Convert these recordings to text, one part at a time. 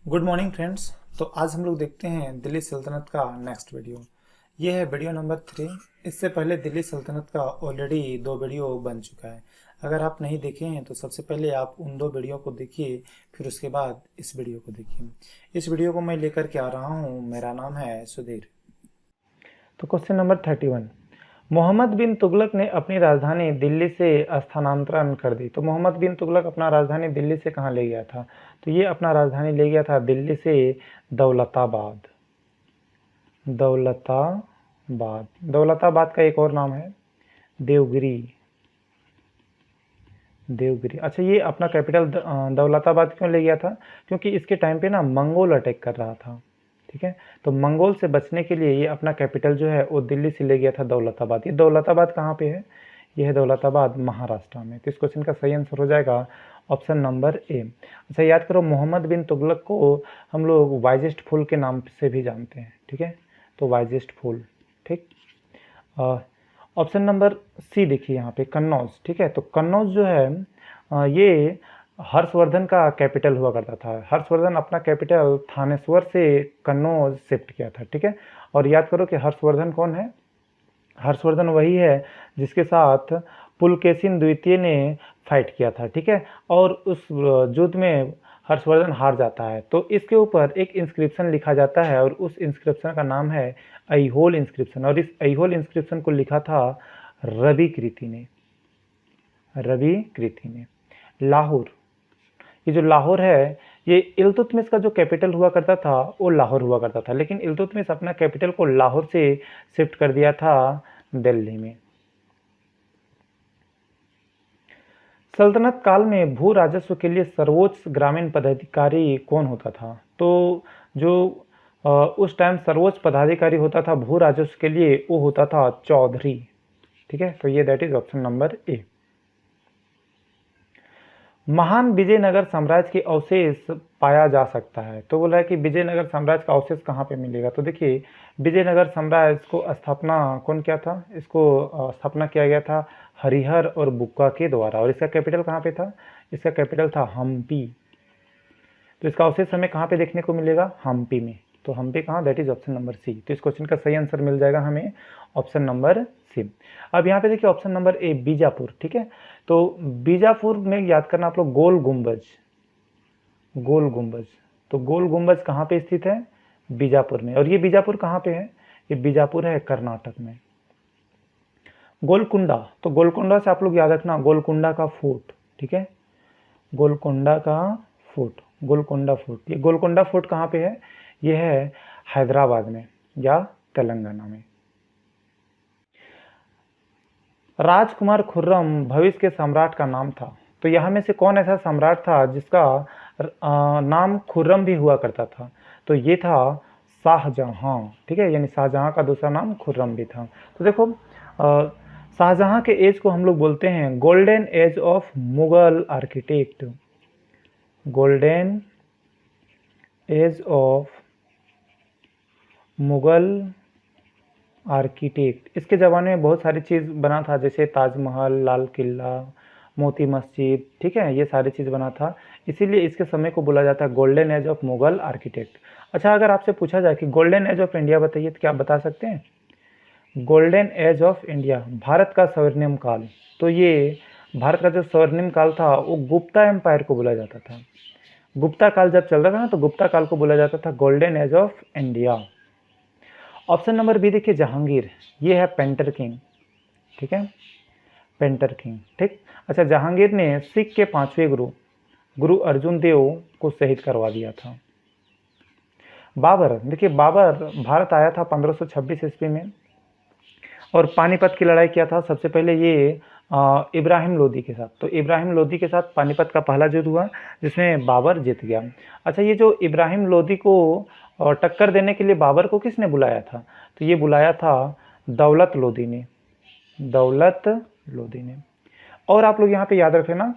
Good morning friends. तो आज हम लोग देखते हैं दिल्ली सल्तनत का नेक्स्ट वीडियो। ये है वीडियो नंबर 3। इससे पहले दिल्ली सल्तनत का ऑलरेडी 2 वीडियो बन चुका है। अगर आप नहीं देखे हैं तो सबसे पहले आप उन 2 वीडियो को देखिए, फिर उसके बाद इस वीडियो को देखिए। इस वीडियो को मैं लेकर के आ रहा हूँ, मेरा नाम है सुधीर। तो क्वेश्चन नंबर 31, मोहम्मद बिन तुगलक ने अपनी राजधानी दिल्ली से स्थानांतरण कर दी। तो मोहम्मद बिन तुगलक अपना राजधानी दिल्ली से कहाँ ले गया था? तो ये अपना राजधानी ले गया था दिल्ली से दौलताबाद। दौलताबाद दौलताबाद का एक और नाम है देवगिरी। देवगिरी। अच्छा, ये अपना कैपिटल दौलताबाद क्यों ले गया था? क्योंकि इसके टाइम पे ना मंगोल अटैक कर रहा था। ठीक है, तो मंगोल से बचने के लिए ये अपना कैपिटल जो है वो दिल्ली से ले गया था दौलताबाद। ये दौलताबाद कहाँ पे है? ये है दौलताबाद महाराष्ट्र में। तो इस क्वेश्चन का सही आंसर हो जाएगा ऑप्शन नंबर ए। अच्छा, याद करो मोहम्मद बिन तुगलक को हम लोग वाइजेस्ट फूल के नाम से भी जानते हैं। ठीक है, तो वाइजेस्ट फूल। ठीक, ऑप्शन नंबर सी देखिए यहाँ पे कन्नौज। ठीक है, तो कन्नौज जो है ये हर्षवर्धन का कैपिटल हुआ करता था। हर्षवर्धन अपना कैपिटल थानेश्वर से कन्नौज शिफ्ट किया था। ठीक है, और याद करो कि हर्षवर्धन कौन है? हर्षवर्धन वही है जिसके साथ पुलकेशिन द्वितीय ने फाइट किया था। ठीक है, और उस युद्ध में हर्षवर्धन हार जाता है। तो इसके ऊपर एक इंस्क्रिप्शन लिखा जाता है और उस इंस्क्रिप्शन का नाम है ऐहोल इंस्क्रिप्शन। और इस ऐहोल इंस्क्रिप्शन को लिखा था रवि कृति ने। रवि कृति ने। लाहौर, ये जो लाहौर है ये इल्तुतमिश का जो कैपिटल हुआ करता था वो लाहौर हुआ करता था, लेकिन इल्तुतमिश अपना कैपिटल को लाहौर से शिफ्ट कर दिया था दिल्ली में। सल्तनत काल में भू राजस्व के लिए सर्वोच्च ग्रामीण पदाधिकारी कौन होता था? तो जो उस टाइम सर्वोच्च पदाधिकारी होता था भू राजस्व के लिए वो होता था चौधरी। ठीक है, तो ये दैट इज ऑप्शन नंबर ए। महान विजयनगर साम्राज्य के अवशेष पाया जा सकता है। तो बोला है कि विजयनगर साम्राज्य का अवशेष कहाँ पे मिलेगा? तो देखिए विजयनगर साम्राज्य को स्थापना कौन किया था? इसको स्थापना किया गया था हरिहर और बुक्का के द्वारा। और इसका कैपिटल कहाँ पे था? इसका कैपिटल था हम्पी। तो इसका अवशेष हमें कहाँ पे देखने को मिलेगा? हम्पी में। तो हम्पी कहाँ? That is option number C. तो इस क्वेश्चन का सही आंसर मिल जाएगा हमें ऑप्शन नंबर सी। अब यहाँ पे देखिए ऑप्शन नंबर ए बीजापुर। ठीक है, तो बीजापुर में याद करना आप लोग गोल गुंबज। गोल गुंबज, तो गोल गुंबज कहाँ पे स्थित है? बीजापुर में। और ये बीजापुर कहाँ पे है? ये बीजापुर है कर्नाटक में। गोलकुंडा, तो गोलकुंडा से आप लोग याद रखना गोलकुंडा का फोर्ट। ठीक है, गोलकुंडा का फोर्ट, गोलकुंडा फोर्ट। ये गोलकुंडा फोर्ट कहाँ पे है? ये है हैदराबाद में या तेलंगाना में। राजकुमार खुर्रम भविष्य के सम्राट का नाम था। तो यहाँ में से कौन ऐसा सम्राट था जिसका नाम खुर्रम भी हुआ करता था? तो ये था शाहजहां। ठीक है, यानी शाहजहां का दूसरा नाम खुर्रम भी था। तो देखो शाहजहां के एज को हम लोग बोलते हैं golden age of Mughal architect. Golden age of Mughal architect. इसके ज़माने में बहुत सारी चीज़ बना था, जैसे ताजमहल, लाल किला, मोती मस्जिद। ठीक है, ये सारी चीज़ बना था, इसीलिए इसके समय को बोला जाता है golden age of Mughal architect. अच्छा, अगर आपसे पूछा जाए कि गोल्डन एज ऑफ इंडिया बताइए तो क्या आप बता सकते हैं? Golden age of India, Bharat का स्वर्णिम काल। तो ये भारत का जो स्वर्णिम काल था वो गुप्ता एम्पायर को बोला जाता था। गुप्ता काल जब चल रहा था ना तो गुप्ता काल को बोला जाता था golden age of India. Option number B देखिए जहांगीर, ये है पेंटर किंग। ठीक है, पेंटर किंग। ठीक, अच्छा, जहांगीर ने सिख के 5वें गुरु गुरु अर्जुन देव को शहीद करवा दिया था। बाबर, देखिए बाबर भारत आया था 1526 ईस्वी में और पानीपत की लड़ाई किया था। सबसे पहले ये इब्राहिम लोदी के साथ। तो इब्राहिम लोदी के साथ पानीपत का पहला युद्ध हुआ जिसमें बाबर जीत गया। अच्छा, ये जो इब्राहिम लोदी को टक्कर देने के लिए बाबर को किसने बुलाया था? तो ये बुलाया था दौलत लोदी ने। दौलत लोदी ने। और आप लोग यहाँ पे याद रखें ना,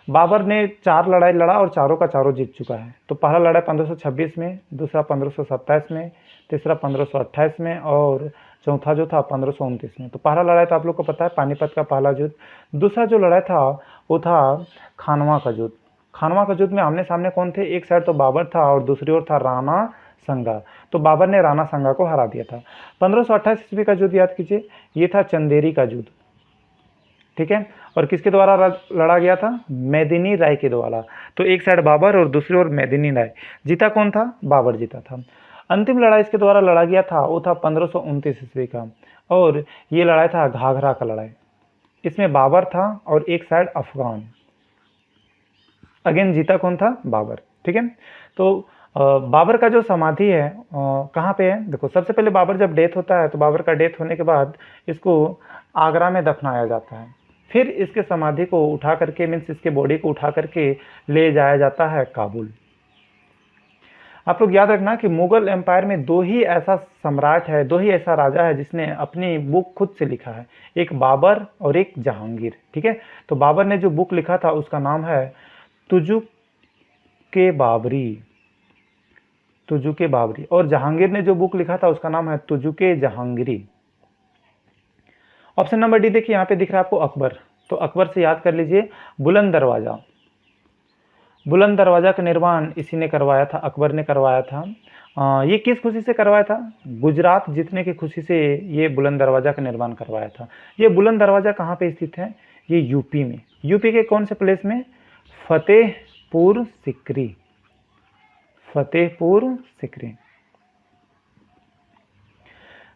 बाबर ने 4 लड़ाई लड़ा और चारों का चारों जीत चुका है। तो पहला लड़ाई 1526 में, दूसरा 1527 में, तीसरा 1528 में और चौथा जो था 1529 में। तो पहला लड़ाई तो आप लोग को पता है पानीपत का पहला युद्ध। दूसरा जो लड़ाई था वो था खानवा का युद्ध। खानवा का युद्ध में आमने सामने कौन थे, एक साइड तो बाबर था और दूसरी ओर था राणा संगा। तो बाबर ने राणा संगा को हरा दिया था। 1528 ईस्वी का युद्ध याद कीजिए, ये था चंदेरी का युद्ध, ठीक है। और किसके द्वारा लड़ा गया था, मेदिनी राय के द्वारा। तो एक साइड बाबर और दूसरी ओर मेदिनी राय। जीता कौन था, बाबर जीता था। अंतिम लड़ाई इसके द्वारा लड़ा गया था वो था 1529 ईस्वी का, और ये लड़ाई था घाघरा का लड़ाई। इसमें बाबर था और एक साइड अफगान। अगेन जीता कौन था, बाबर, ठीक है। तो बाबर का जो समाधि है कहाँ पे है, देखो सबसे पहले बाबर जब डेथ होता है तो बाबर का डेथ होने के बाद इसको आगरा में दफनाया जाता है। फिर इसके समाधि को उठा करके, मीन्स इसके बॉडी को उठा करके ले जाया जाता है काबुल। आप लोग याद रखना कि मुगल एम्पायर में दो ही ऐसा सम्राट है, दो ही ऐसा राजा है जिसने अपनी बुक खुद से लिखा है, एक बाबर और एक जहांगीर, ठीक है। तो बाबर ने जो बुक लिखा था उसका नाम है तुजुक के बाबरी, तुजुके बाबरी, और जहांगीर ने जो बुक लिखा था उसका नाम है Tuzuke Jahangiri. Option number D देखिए, यहाँ पे दिख रहा है आपको अकबर। तो अकबर से याद कर लीजिए, बुलंद दरवाजा, बुलंद दरवाजा का निर्माण इसी ने करवाया था, अकबर ने करवाया था। ये किस खुशी से करवाया था, गुजरात जीतने की खुशी से ये बुलंद दरवाजा का निर्माण करवाया था। ये बुलंद दरवाजा कहाँ पे स्थित है, ये यूपी में। यूपी के कौन से प्लेस में, फतेहपुर सिकरी, फतेहपुर सिकरी।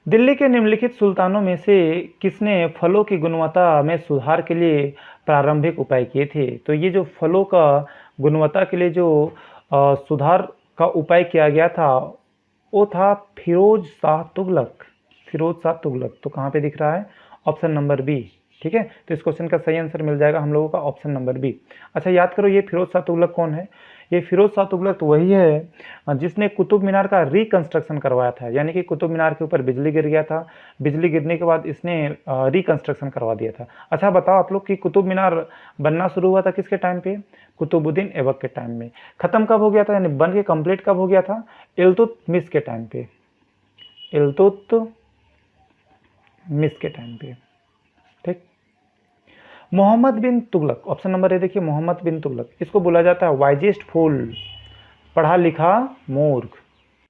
दिल्ली के निम्नलिखित सुल्तानों में से किसने फलों की गुणवत्ता में सुधार के लिए प्रारंभिक उपाय किए थे। तो ये जो फलों का गुणवत्ता के लिए जो सुधार का उपाय किया गया था वो था फिरोज शाह तुगलक, फिरोज शाह तुगलक। तो कहाँ पे दिख रहा है, ऑप्शन नंबर बी, ठीक है। तो इस क्वेश्चन का सही आंसर मिल जाएगा हम लोगों का ऑप्शन नंबर बी। अच्छा याद करो, ये फिरोज शाह तुगलक कौन है, ये फिरोज शाह तुगलक तो वही है जिसने कुतुब मीनार का रिकंस्ट्रक्शन करवाया था। यानी कि कुतुब मीनार के ऊपर बिजली गिर गया था, बिजली गिरने के बाद इसने रिकंस्ट्रक्शन करवा दिया था। अच्छा बताओ आप लोग कि कुतुब मीनार बनना शुरू हुआ था किसके टाइम पे, कुतुबुद्दीन ऐबक के टाइम में। खत्म कब हो गया था, यानी बन के कंप्लीट कब हो गया था, इल्तुतमिश के टाइम पे, इल्तुतमिश के टाइम पे, ठीक। मोहम्मद बिन तुगलक, ऑप्शन नंबर ए देखिए, मोहम्मद बिन तुगलक, इसको बोला जाता है वाइजेस्ट फूल, पढ़ा लिखा मूर्ख।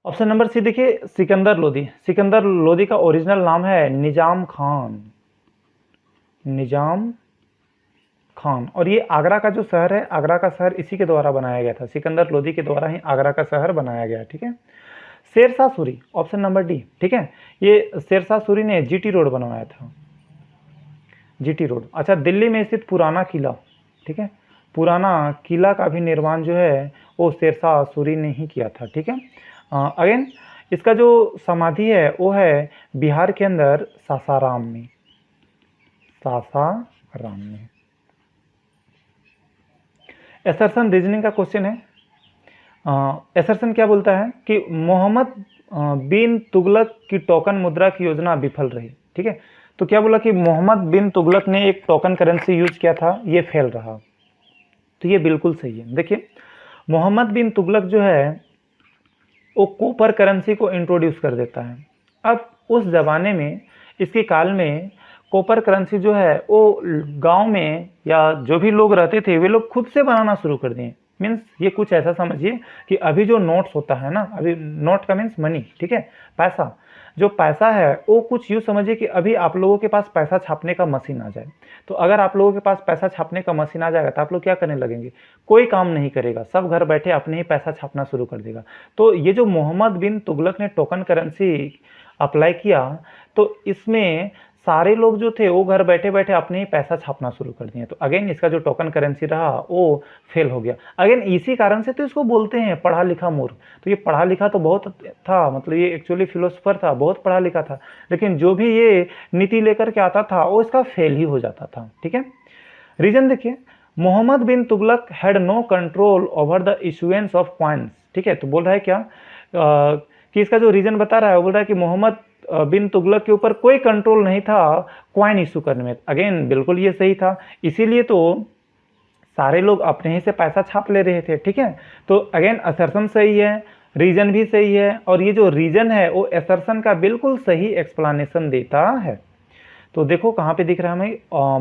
ऑप्शन नंबर सी देखिए, सिकंदर लोदी। सिकंदर लोदी का ओरिजिनल नाम है निजाम खान, निजाम खान। और ये आगरा का जो शहर है, आगरा का शहर इसी के द्वारा बनाया गया था, सिकंदर लोदी के द्वारा ही आगरा का शहर बनाया गया, ठीक है। Sher Shah Suri, option number D, ठीक है। ये शेरशाह सूरी ने जीटी रोड बनवाया था, जीटी रोड। अच्छा, दिल्ली में स्थित पुराना किला, ठीक है, पुराना किला का भी निर्माण जो है वो शेरशाह सूरी ने ही किया था, ठीक है। अगेन इसका जो समाधि है वो है बिहार के अंदर सासाराम में, सासाराम में। एसर्शन रीजनिंग का क्वेश्चन है। एसर्शन क्या बोलता है कि मोहम्मद बिन तुगलक की टोकन मुद्रा की योजना विफल रही, ठीक है। तो क्या बोला कि मोहम्मद बिन तुगलक ने एक टोकन करेंसी यूज किया था, ये फेल रहा। तो ये बिल्कुल सही है। देखिए, मोहम्मद बिन तुगलक जो है वो कॉपर करेंसी को इंट्रोड्यूस कर देता है। अब उस ज़माने में, इसके काल में कॉपर करेंसी जो है वो गांव में या जो भी लोग रहते थे वे लोग खुद से बनाना शुरू कर दिए। मीन्स ये कुछ ऐसा समझिए कि अभी जो नोट्स होता है ना, अभी नोट का मीन्स मनी, ठीक है, पैसा, जो पैसा है वो कुछ यूँ समझिए कि अभी आप लोगों के पास पैसा छापने का मशीन आ जाए। तो अगर आप लोगों के पास पैसा छापने का मशीन आ जाएगा तो आप लोग क्या करने लगेंगे, कोई काम नहीं करेगा, सब घर बैठे अपने ही पैसा छापना शुरू कर देगा। तो ये जो मोहम्मद बिन तुगलक ने टोकन करेंसी अप्लाई किया, तो इसमें सारे लोग जो थे वो घर बैठे बैठे अपने ही पैसा छापना शुरू कर दिए। तो अगेन इसका जो टोकन करेंसी रहा वो फेल हो गया। अगेन इसी कारण से तो इसको बोलते हैं पढ़ा लिखा मूर्ख। तो ये पढ़ा लिखा तो बहुत था, मतलब ये एक्चुअली फिलोसोफर था, बहुत पढ़ा लिखा था, लेकिन जो भी ये नीति लेकर के आता था वो इसका फेल ही हो जाता था, ठीक है। रीजन देखिए, Mohammad bin Tughlaq had no control over the issuance of coins, ठीक है। तो बोल रहा है क्या कि इसका जो रीजन बता रहा है वो बोल रहा है कि मोहम्मद बिन तुगलक के ऊपर कोई कंट्रोल नहीं था कॉइन इशू करने में। अगेन बिल्कुल ये सही था, इसीलिए तो सारे लोग अपने ही से पैसा छाप ले रहे थे, ठीक है। तो अगेन असर्शन सही है, रीजन भी सही है, और ये जो रीजन है वो असर्शन का बिल्कुल सही एक्सप्लेनेशन देता है। तो देखो कहाँ पे दिख रहा है हमें,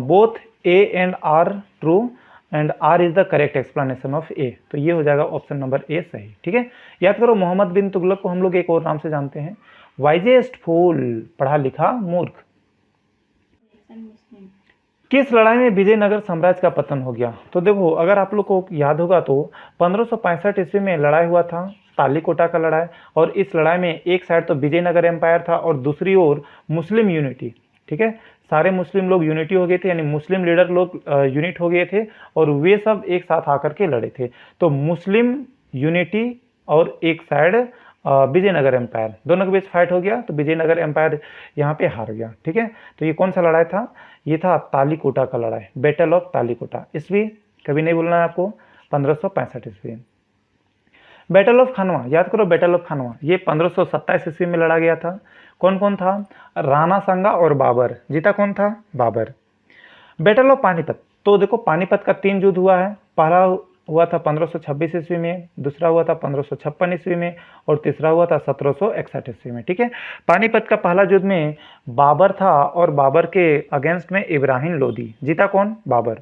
both A and R true, and R is the correct explanation of A. तो ये हो जाएगा ऑप्शन नंबर ए सही। ठीक है, याद करो मोहम्मद बिन तुगलक को हम लोग एक और नाम से जानते हैं, वाइजेस्ट फूल, पढ़ा लिखा मूर्ख। किस लड़ाई में विजयनगर साम्राज्य का पतन हो गया? तो देखो अगर आप लोग को याद होगा तो 1565 ईस्वी में लड़ाई हुआ था, तालीकोटा का लड़ाई। और इस लड़ाई में एक साइड तो विजयनगर एम्पायर था और दूसरी ओर मुस्लिम यूनिटी। ठीक है, सारे मुस्लिम लोग यूनिटी हो गए थे, यानी मुस्लिम लीडर लोग यूनिट हो गए थे और वे सब एक साथ आकर के लड़े थे। तो मुस्लिम यूनिटी और एक साइड विजयनगर एम्पायर, दोनों के बीच फाइट हो गया तो विजयनगर एम्पायर यहाँ पे हार गया। ठीक है, तो ये कौन सा लड़ाई था? ये था तालीकोटा का लड़ाई, बैटल ऑफ तालीकोटा। ईस्वी कभी नहीं भूलना है आपको, 1565 ईस्वी। बैटल ऑफ खानवा, याद करो बैटल ऑफ खानवा, ये 1527 ईस्वी में लड़ा गया था। कौन कौन था? राणा सांगा और बाबर। जीता कौन था? बाबर। बैटल ऑफ पानीपत, तो देखो पानीपत का 3 युद्ध हुआ है। पहला हुआ था 1526 ईस्वी में, दूसरा हुआ था 1556 ईस्वी में और तीसरा हुआ था 1761 ईस्वी में। ठीक है, पानीपत का पहला युद्ध में बाबर था और बाबर के अगेंस्ट में इब्राहिम लोदी। जीता कौन? बाबर।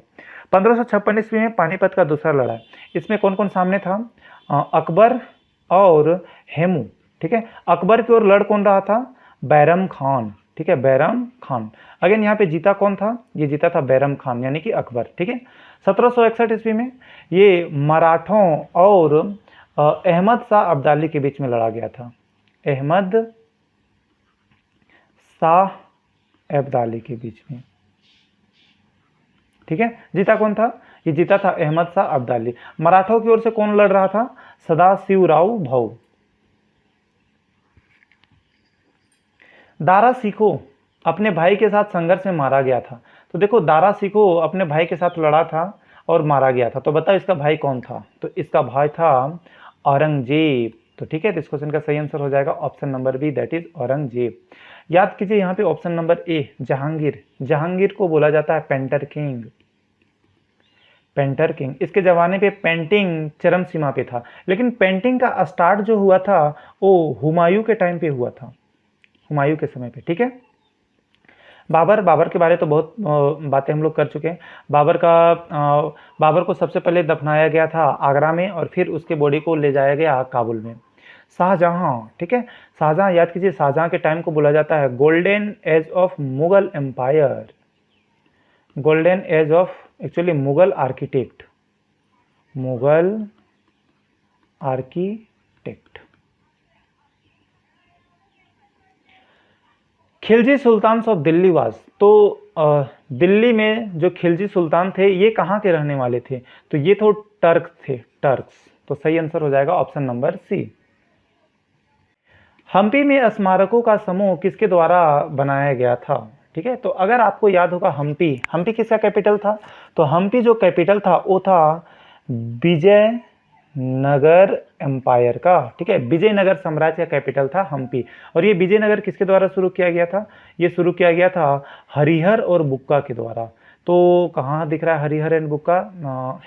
1556 ईस्वी में पानीपत का दूसरा लड़ाई, इसमें कौन कौन सामने था? अकबर और हेमू। ठीक है, अकबर की ओर लड़ कौन रहा था? बैरम खान। ठीक है, बैरम खान। अगेन यहाँ पे जीता कौन था? ये जीता था बैरम खान यानी कि अकबर। ठीक है, 1761 ईस्वी में ये मराठों और अहमद शाह अब्दाली के बीच में लड़ा गया था। अहमद शाह अब्दाली के बीच में। ठीक है, जीता कौन था? ये जीता था अहमद शाह अब्दाली। मराठों की ओर से कौन लड़ रहा था? सदाशिवराव भाऊ। दारा सिखो अपने भाई के साथ संघर्ष में मारा गया था। तो देखो दारा सिखो अपने भाई के साथ लड़ा था और मारा गया था। तो बताओ इसका भाई कौन था? तो इसका भाई था औरंगजेब। तो ठीक है, तो इस क्वेश्चन का सही आंसर हो जाएगा option number B, that is Aurangzeb. याद कीजिए यहाँ पे option number A Jahangir. Jahangir को बोला जाता है पेंटर किंग। पेंटर किंग, इसके जमाने पे पेंटिंग चरम सीमा पे था, लेकिन पेंटिंग का स्टार्ट जो हुआ था वो हुमायूं के टाइम पे हुआ था, हुमायूं के समय पे। ठीक है, बाबर के बारे तो बहुत बातें हम लोग कर चुके हैं। बाबर को सबसे पहले दफनाया गया था आगरा में और फिर उसके बॉडी को ले जाया गया काबुल में। शाहजहां, ठीक है, शाहजहां याद कीजिए, शाहजहां के टाइम को बोला जाता है golden age of Mughal empire. Golden age of actually Mughal architect, Mughal architect. Khilji sultan of Delhi was, तो दिल्ली में जो खिलजी सुल्तान थे ये कहाँ के रहने वाले थे? तो ये तो टर्क थे, टर्क्स। तो सही आंसर हो जाएगा ऑप्शन नंबर सी। हम्पी में स्मारकों का समूह किसके द्वारा बनाया गया था? ठीक है, तो अगर आपको याद होगा हम्पी किसका कैपिटल था? तो हम्पी जो कैपिटल था वो था विजयनगर एम्पायर का। ठीक है, विजयनगर साम्राज्य का कैपिटल था हम्पी। और ये विजयनगर किसके द्वारा शुरू किया गया था? ये शुरू किया गया था हरिहर और बुक्का के द्वारा। तो कहाँ दिख रहा है Harihara and Bukka?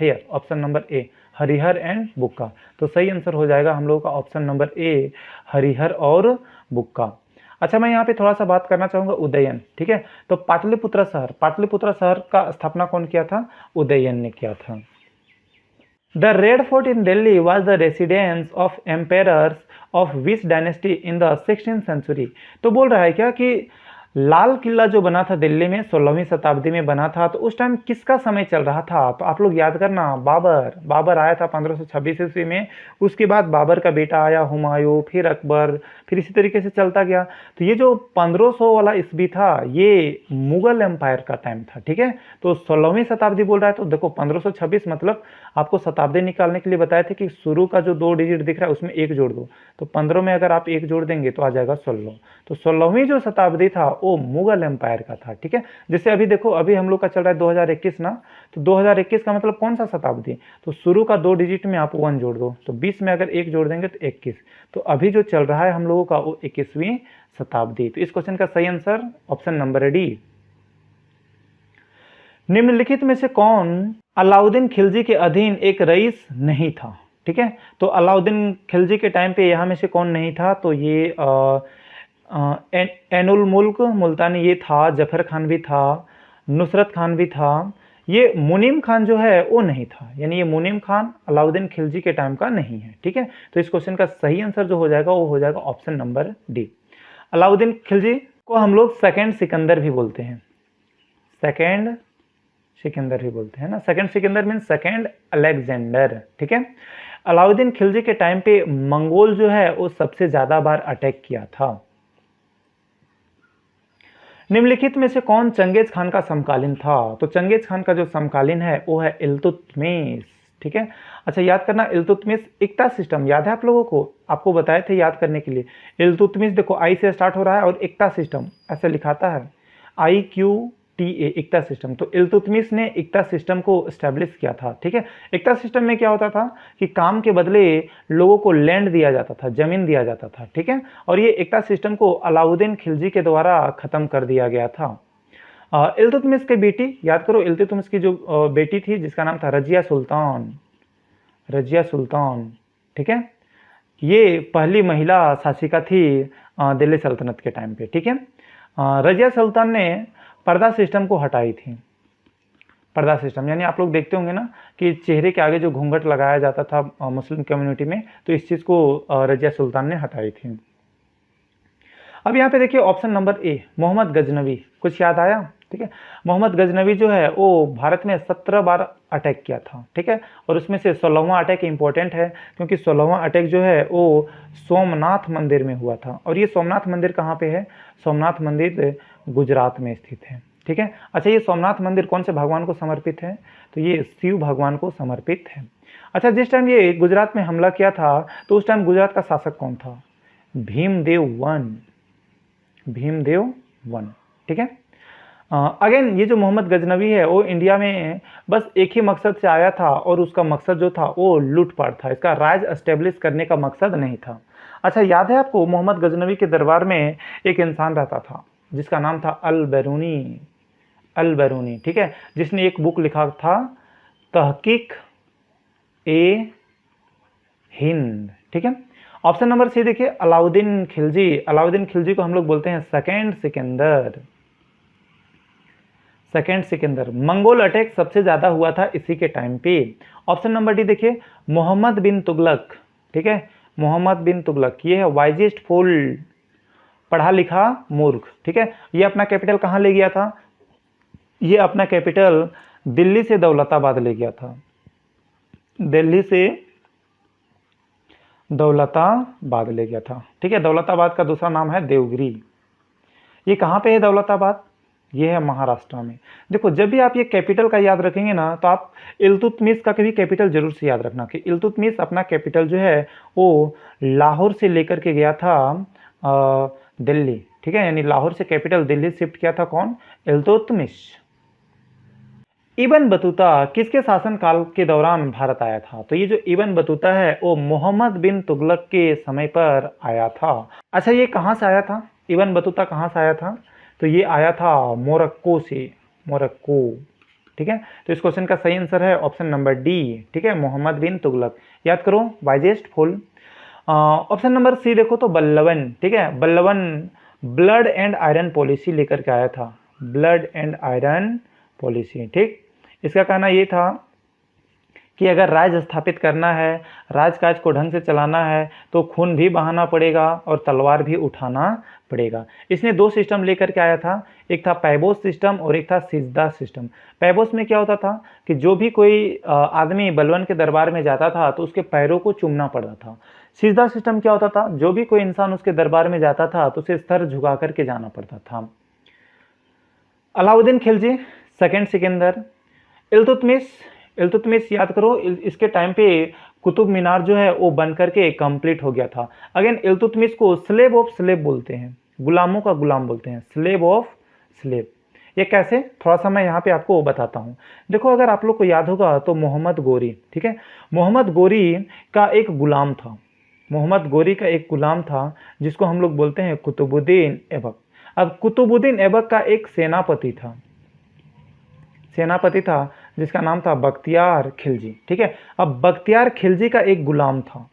Here, option number A, Harihara and Bukka. तो सही आंसर हो जाएगा हम लोगों का ऑप्शन नंबर ए, हरिहर और बुक्का। अच्छा, मैं यहाँ पे थोड़ा सा बात करना चाहूँगा उदयन। ठीक है, तो पाटलिपुत्र शहर का स्थापना कौन किया था? उदयन ने किया था। The Red Fort in Delhi was the residence of emperors of which dynasty in the 16th century. तो बोल रहा है क्या कि लाल किला जो बना था दिल्ली में 16वीं शताब्दी में बना था, तो उस टाइम किसका समय चल रहा था? तो आप लोग याद करना, बाबर आया था 1526 ईस्वी में। उसके बाद बाबर का बेटा आया हुमायूं, फिर अकबर, फिर इसी तरीके से चलता गया। तो ये जो 1500 वाला ईस्वी था ये मुगल एम्पायर का टाइम था। ठीक है, तो 16वीं शताब्दी बोल रहा है, तो देखो 1526 मतलब आपको शताब्दी निकालने के लिए बताए थे कि शुरू का जो 2 डिजिट दिख रहा है उसमें 1 जोड़ दो। तो 15 में अगर आप 1 जोड़ देंगे तो आ जाएगा 16। तो 16वीं जो शताब्दी था वो मुगल एम्पायर का था। ठीक है, जैसे अभी देखो, अभी हम लोग का चल रहा है 2021 ना, तो 2021 का मतलब कौन सा शताब्दी? तो शुरू का 2 डिजिट में आप 1 जोड़ दो, तो 20 में अगर 1 जोड़ देंगे तो 21। तो अभी जो चल रहा है हम लोगों का वो 21वीं शताब्दी। तो इस क्वेश्चन का सही आंसर ऑप्शन नंबर डी। निम्नलिखित में से कौन अलाउद्दीन खिलजी के अधीन एक रईस नहीं था? ठीक है, तो अलाउद्दीन खिलजी के टाइम पे यहाँ में से कौन नहीं था? तो ये एनुल मुल्क मुल्तानी ये था, जफर खान भी था, नुसरत खान भी था, ये मुनीम खान जो है वो नहीं था, यानी ये मुनीम खान अलाउद्दीन खिलजी के टाइम का नहीं है। ठीक है, तो इस क्वेश्चन का सही आंसर जो हो जाएगा वो हो जाएगा option number D. Alauddin Khilji को हम लोग सेकंड सिकंदर भी बोलते हैं, सेकंड सिकंदर भी बोलते हैं ना। Second Sikandar mean second Alexander. ठीक है, अलाउद्दीन खिलजी के टाइम पे मंगोल जो है वो सबसे ज्यादा बार अटैक किया था। निम्नलिखित में से कौन चंगेज खान का समकालीन था? तो चंगेज खान का जो समकालीन है वो है इल्तुतमिश। ठीक है, अच्छा याद करना, इल्तुतमिश इक्ता सिस्टम याद है आप लोगों को? आपको बताए थे याद करने के लिए। इल्तुतमिश देखो आई से स्टार्ट हो रहा है और इक्ता सिस्टम ऐसे लिखाता है, IQTA, इक्ता सिस्टम। तो इल्तुतमिश ने इक्ता सिस्टम को स्टैब्लिश किया था। ठीक है, इक्ता सिस्टम में क्या होता था कि काम के बदले लोगों को लैंड दिया जाता था, जमीन दिया जाता था। ठीक है, और ये इक्ता सिस्टम को अलाउद्दीन खिलजी के द्वारा खत्म कर दिया गया था। इल्तुतमिश की बेटी याद करो, इल्तुतमिश की जो बेटी थी जिसका नाम था रजिया सुल्तान, रजिया सुल्तान। ठीक है, ये पहली महिला शासिका थी दिल्ली सल्तनत के टाइम पे। ठीक है, रजिया सुल्तान ने पर्दा सिस्टम को हटाई थी। पर्दा सिस्टम यानी आप लोग देखते होंगे ना कि चेहरे के आगे जो घूंघट लगाया जाता था मुस्लिम कम्युनिटी में, तो इस चीज़ को रजिया सुल्तान ने हटाई थी। अब यहाँ पे देखिए option number A, Mohammad Ghaznavi. कुछ याद आया? ठीक है, मोहम्मद गजनवी जो है वो भारत में 17 बार अटैक किया था। ठीक है, और उसमें से 16वां अटैक इंपॉर्टेंट है क्योंकि 16वां अटैक जो है वो सोमनाथ मंदिर में हुआ था। और ये सोमनाथ मंदिर कहाँ पे है? सोमनाथ मंदिर गुजरात में स्थित है। ठीक है, अच्छा ये सोमनाथ मंदिर कौन से भगवान को समर्पित है? तो ये शिव भगवान को समर्पित है। अच्छा, जिस टाइम ये गुजरात में हमला किया था तो उस टाइम गुजरात का शासक कौन था? Bhimdev one, Bhimdev one. ठीक है, अगेन ये जो मोहम्मद गजनवी है वो इंडिया में बस एक ही मकसद से आया था और उसका मकसद जो था वो लूटपाट था, इसका राज एस्टेब्लिश करने का मकसद नहीं था। अच्छा याद है आपको, मोहम्मद गजनवी के दरबार में एक इंसान रहता था जिसका नाम था अल बैरूनी, अल बैरूनी। ठीक है, जिसने एक बुक लिखा था तहकीक ए हिंद। ठीक है, ऑप्शन नंबर सी देखिए, अलाउद्दीन खिलजी। अलाउद्दीन खिलजी को हम लोग बोलते हैं second Sikandar, second Sikandar. Mongol attack सबसे ज्यादा हुआ था इसी के टाइम पे। ऑप्शन नंबर डी देखिए, मोहम्मद बिन तुगलक। ठीक है, मोहम्मद बिन तुगलक ये है वाइजेस्ट फूल, पढ़ा लिखा मूर्ख। ठीक है, ये अपना कैपिटल कहाँ ले गया था? ये अपना कैपिटल दिल्ली से दौलताबाद ले गया था, दिल्ली से दौलताबाद ले गया था। ठीक है, दौलताबाद का दूसरा नाम है देवगिरी। ये कहाँ पे है दौलताबाद? ये है महाराष्ट्र में। देखो जब भी आप ये कैपिटल का याद रखेंगे ना तो आप इल्तुतमिश का भी कैपिटल जरूर से याद रखना कि इल्तुतमिश अपना कैपिटल जो है वो लाहौर से लेकर के गया था दिल्ली। ठीक है, यानी लाहौर से कैपिटल दिल्ली शिफ्ट किया था कौन? इल्तुतमिश। इब्न बतूता किसके शासनकाल के दौरान भारत आया था? तो ये जो इब्न बतूता है वो मोहम्मद बिन तुगलक के समय पर आया था। अच्छा ये कहाँ से आया था? इब्न बतूता कहाँ से आया था? तो ये आया था मोरक्को से, मोरक्को। ठीक है, तो इस क्वेश्चन का सही आंसर है ऑप्शन नंबर डी। ठीक है, मोहम्मद बिन तुगलक। याद करो wisest fool. Option number C देखो तो बल्लवन। ठीक है, Balban blood and iron policy लेकर के आया था, ब्लड एंड आयरन पॉलिसी। ठीक, इसका कहना ये था कि अगर राज स्थापित करना है, राजकाज को ढंग से चलाना है तो खून भी बहाना पड़ेगा और तलवार भी उठाना पड़ेगा। इसने दो सिस्टम लेकर के आया था, एक था पैबोस सिस्टम और एक था सिजदा सिस्टम। पैबोस में क्या होता था कि जो भी कोई आदमी बलवन के दरबार में जाता था तो उसके पैरों को चूमना पड़ता था। सिजदा सिस्टम क्या होता था? जो भी कोई इंसान उसके दरबार में जाता था तो उसे सर झुका करके जाना पड़ता था। अलाउद्दीन खिलजी, सेकंड सिकंदर। इल्तुतमिश, इल्तुतमिश याद करो इसके टाइम पे कुतुब मीनार जो है वो बन करके कंप्लीट हो गया था। अगेन इल्तुतमिश को स्लेब ऑफ स्लेब बोलते हैं, गुलामों का गुलाम बोलते हैं, स्लेब ऑफ स्लेब। ये कैसे? थोड़ा सा मैं यहाँ पे आपको बताता हूँ। देखो अगर आप लोग को याद होगा तो मोहम्मद गोरी, ठीक है, मोहम्मद गोरी का एक गुलाम था, मोहम्मद गोरी का एक गुलाम था जिसको हम लोग बोलते हैं कुतुबुद्दीन ऐबक। अब कुतुबुद्दीन ऐबक का एक सेनापति था, सेनापति था जिसका नाम था बख्तियार खिलजी। ठीक है, अब बख्तियार खिलजी का एक गुलाम था,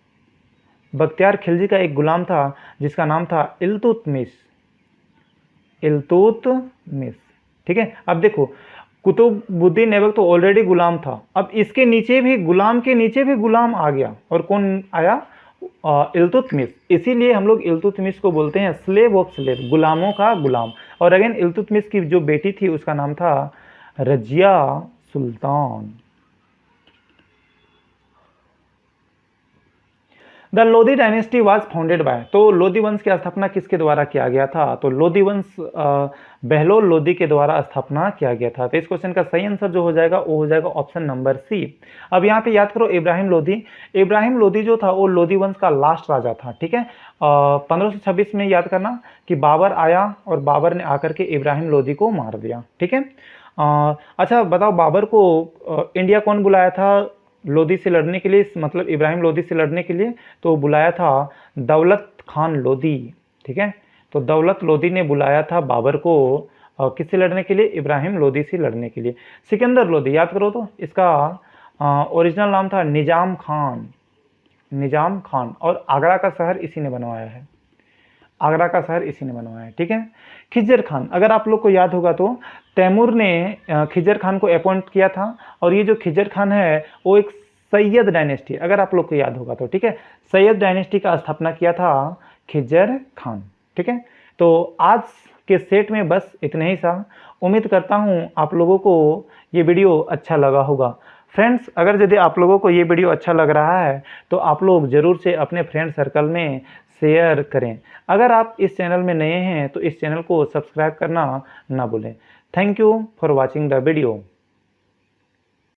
बख्तियार खिलजी का एक गुलाम था जिसका नाम था इल्तुतमिश, इल्तुतमिश। ठीक है, अब देखो कुतुबुद्दीन ऐबक तो ऑलरेडी गुलाम था, अब इसके नीचे भी गुलाम के नीचे भी गुलाम आ गया, और कौन आया? इल्तुतमिश। इसीलिए हम लोग इल्तुतमिश को बोलते हैं स्लेव ऑफ स्लेव, गुलामों का गुलाम। और अगेन इल्तुतमिश की जो बेटी थी उसका नाम था Razia Sultan. The Lodi dynasty was founded by, तो लोधी वंश की स्थापना किसके द्वारा किया गया था? तो लोधी वंश बहलोल लोधी के द्वारा स्थापना किया गया था। तो इस क्वेश्चन का सही आंसर जो हो जाएगा वो हो जाएगा ऑप्शन नंबर सी। अब यहाँ पे याद करो इब्राहिम लोधी। इब्राहिम लोधी जो था वो लोधी वंश का लास्ट राजा था, ठीक है। 1526 में याद करना कि बाबर आया और बाबर ने आकर के इब्राहिम लोधी को मार दिया, ठीक है। अच्छा बताओ, बाबर को इंडिया कौन बुलाया था लोधी से लड़ने के लिए, मतलब इब्राहिम लोधी से लड़ने के लिए? तो बुलाया था दौलत खान लोधी, ठीक है। तो दौलत लोधी ने बुलाया था बाबर को किससे लड़ने के लिए? इब्राहिम लोधी से लड़ने के लिए। सिकंदर लोधी याद करो, तो इसका ओरिजिनल नाम था निजाम खान, निजाम खान, और आगरा का शहर इसी ने बनवाया है, आगरा का शहर इसी ने बनवाया है, ठीक है। खिजर खान, अगर आप लोग को याद होगा तो तैमूर ने खिजर खान को अपॉइंट किया था, और ये जो खिजर खान है वो एक सैयद डायनेस्टी, अगर आप लोग को याद होगा तो, ठीक है, सैयद डायनेस्टी का स्थापना किया था खिजर खान, ठीक है। तो आज के सेट में बस इतने ही सा। उम्मीद करता हूँ आप लोगों को ये वीडियो अच्छा लगा होगा। फ्रेंड्स, अगर यदि आप लोगों को ये वीडियो अच्छा लग रहा है तो आप लोग ज़रूर से अपने फ्रेंड सर्कल में शेयर करें। अगर आप इस चैनल में नए हैं तो इस चैनल को सब्सक्राइब करना ना भूलें। Thank you for watching the video.